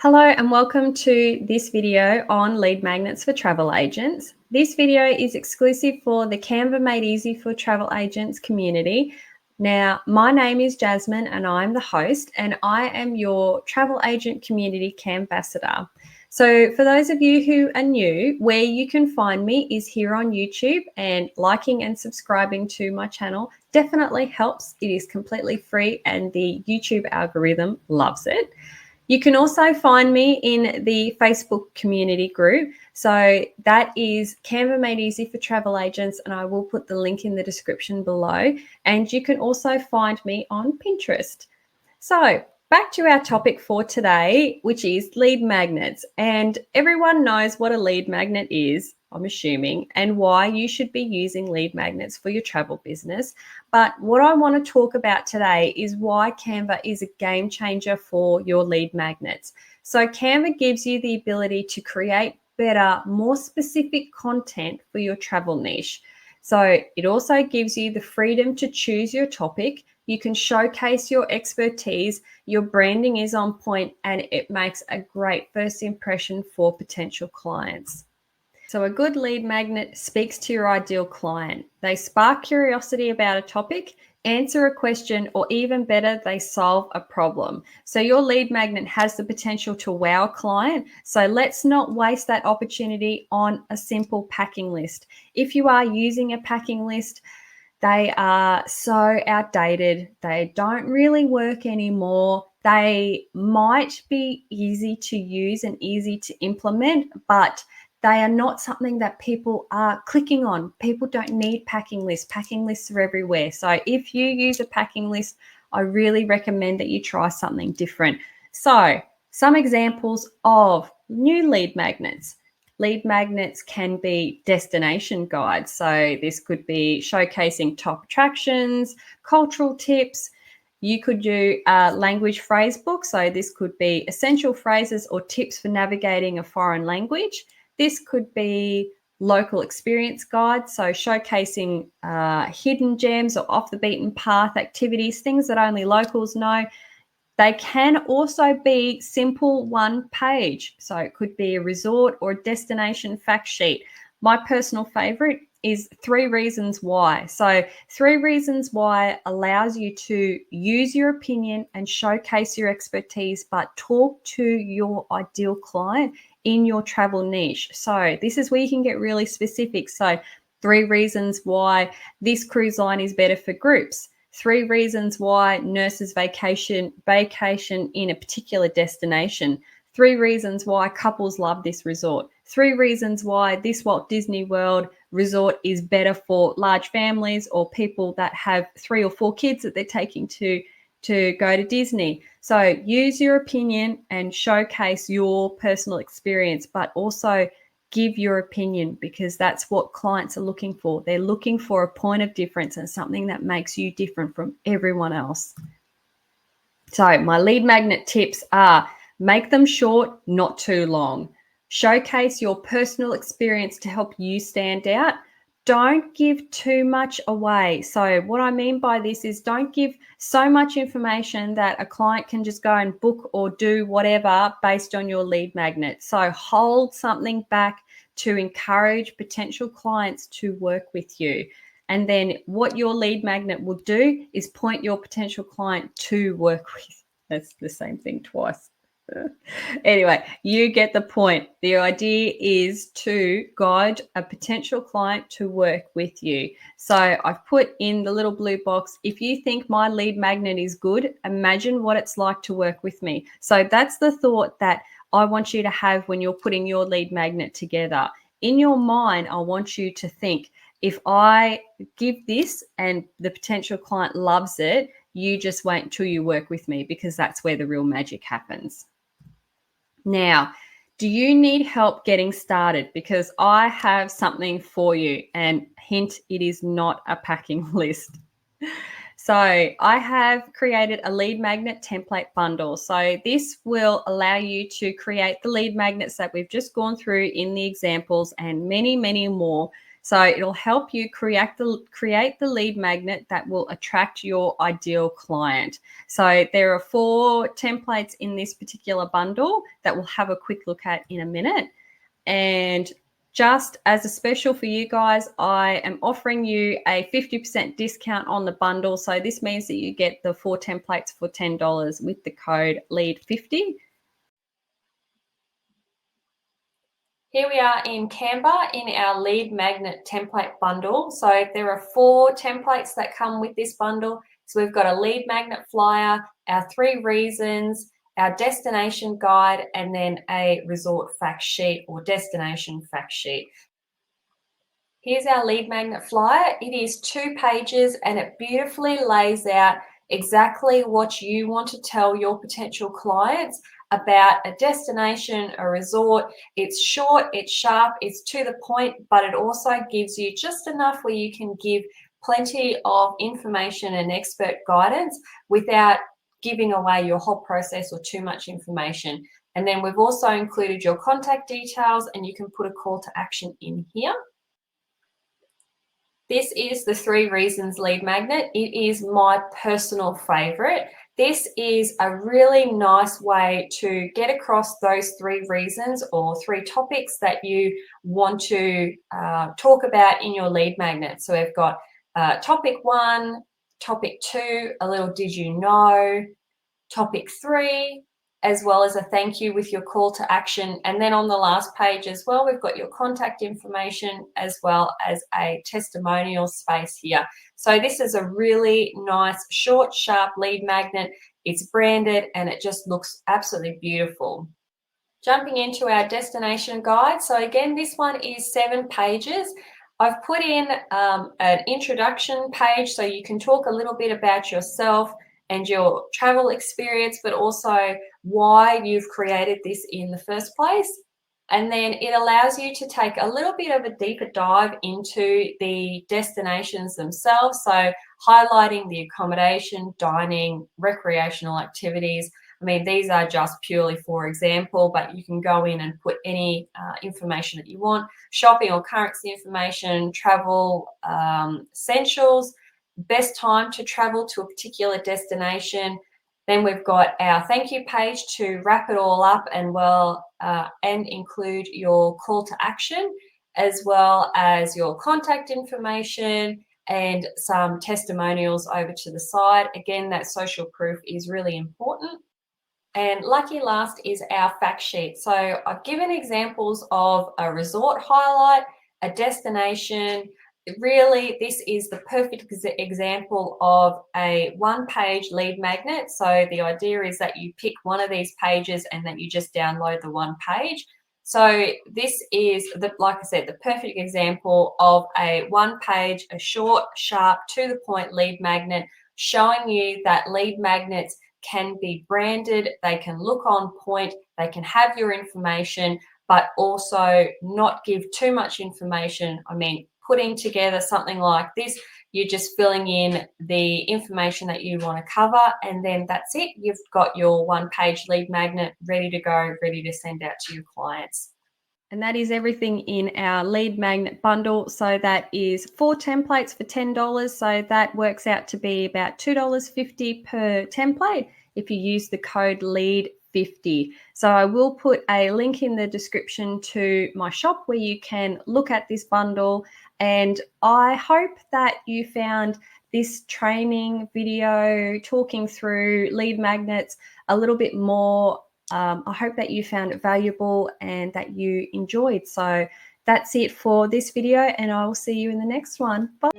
Hello and welcome to this video on lead magnets for travel agents. This video is exclusive for the Canva Made Easy for Travel Agents community. Now, my name is Jasmine and I'm the host, and I am your travel agent community Canvassador. So for those of you who are new, where you can find me is here on YouTube, and liking and subscribing to my channel definitely helps. It is completely free and the YouTube algorithm loves it. You can also find me in the Facebook community group. So that is Canva Made Easy for Travel Agents, and I will put the link in the description below. And you can also find me on Pinterest. So back to our topic for today, which is lead magnets. And everyone knows what a lead magnet is, I'm assuming, and why you should be using lead magnets for your travel business. But what I want to talk about today is why Canva is a game changer for your lead magnets. So Canva gives you the ability to create better, more specific content for your travel niche. So it also gives you the freedom to choose your topic. You can showcase your expertise, your branding is on point, and it makes a great first impression for potential clients. So a good lead magnet speaks to your ideal client. They spark curiosity about a topic, answer a question, or even better, they solve a problem. So your lead magnet has the potential to wow a client. So let's not waste that opportunity on a simple packing list. If you are using a packing list, they are so outdated. They don't really work anymore. They might be easy to use and easy to implement, but they are not something that people are clicking on. People don't need packing lists. Packing lists are everywhere. So if you use a packing list, I really recommend that you try something different. So some examples of new lead magnets. Lead magnets can be destination guides. So this could be showcasing top attractions, cultural tips. You could do a language phrase book. So this could be essential phrases or tips for navigating a foreign language. This could be local experience guides, so showcasing hidden gems or off the beaten path activities, things that only locals know. They can also be simple one page. So it could be a resort or a destination fact sheet. My personal favorite is 3 reasons why. So 3 reasons why allows you to use your opinion and showcase your expertise, but talk to your ideal client in your travel niche. So this is where you can get really specific. So 3 reasons why this cruise line is better for groups. 3 reasons why nurses vacation in a particular destination. 3 reasons why couples love this resort. 3 reasons why this Walt Disney World resort is better for large families or people that have 3 or 4 kids that they're taking to go to Disney. So use your opinion and showcase your personal experience, but also give your opinion, because that's what clients are looking for. They're looking for a point of difference and something that makes you different from everyone else. So my lead magnet tips are: make them short, not too long. Showcase your personal experience to help you stand out. Don't give too much away. So what I mean by this is don't give so much information that a client can just go and book or do whatever based on your lead magnet. So hold something back to encourage potential clients to work with you. And then what your lead magnet will do is point your potential client to work with. That's the same thing twice. Anyway, you get the point. The idea is to guide a potential client to work with you. So I've put in the little blue box: if you think my lead magnet is good, imagine what it's like to work with me. So that's the thought that I want you to have when you're putting your lead magnet together. In your mind, I want you to think, if I give this and the potential client loves it, you just wait until you work with me, because that's where the real magic happens. Now, do you need help getting started? Because I have something for you, and hint, it is not a packing list. So I have created a lead magnet template bundle. So this will allow you to create the lead magnets that we've just gone through in the examples, and many, many more. So it'll help you create the lead magnet that will attract your ideal client. So there are 4 templates in this particular bundle that we'll have a quick look at in a minute. And just as a special for you guys, I am offering you a 50% discount on the bundle. So this means that you get the 4 templates for $10 with the code LEAD50. Here we are in Canva in our lead magnet template bundle. So there are 4 templates that come with this bundle. So we've got a lead magnet flyer, our 3 reasons, our destination guide, and then a resort fact sheet or destination fact sheet. Here's our lead magnet flyer. It is 2 pages and it beautifully lays out exactly what you want to tell your potential clients about a destination, a resort. It's short, it's sharp, it's to the point, but it also gives you just enough where you can give plenty of information and expert guidance without giving away your whole process or too much information. And then we've also included your contact details, and you can put a call to action in here. This is the 3 reasons lead magnet. It is my personal favorite. This is a really nice way to get across those 3 reasons or 3 topics that you want to talk about in your lead magnet. So we've got topic 1, topic 2, a little did you know, topic 3, as well as a thank you with your call to action. And then on the last page as well, we've got your contact information as well as a testimonial space here. So this is a really nice, short, sharp lead magnet. It's branded and it just looks absolutely beautiful. Jumping into our destination guide. So again, this one is 7 pages. I've put in an introduction page so you can talk a little bit about yourself and your travel experience, but also why you've created this in the first place. And then it allows you to take a little bit of a deeper dive into the destinations themselves. So highlighting the accommodation, dining, recreational activities. I mean, these are just purely for example, but you can go in and put any information that you want. Shopping or currency information, travel essentials, best time to travel to a particular destination. Then we've got our thank you page to wrap it all up and include your call to action, as well as your contact information and some testimonials over to the side. Again, that social proof is really important. And lucky last is our fact sheet. So I've given examples of a resort highlight, a destination. Really, this is the perfect example of a 1-page lead magnet. So the idea is that you pick one of these pages and that you just download the 1 page. So this is, like I said, the perfect example of a 1-page, a short, sharp, to the point lead magnet, showing you that lead magnets can be branded, they can look on point, they can have your information, but also not give too much information. I mean, putting together something like this, you're just filling in the information that you want to cover, and then that's it. You've got your 1-page lead magnet ready to go, ready to send out to your clients. And that is everything in our lead magnet bundle. So that is 4 templates for $10. So that works out to be about $2.50 per template if you use the code LEAD50. So I will put a link in the description to my shop where you can look at this bundle. And I hope that you found this training video talking through lead magnets a little bit more. I hope that you found it valuable and that you enjoyed. So that's it for this video, and I will see you in the next one. Bye.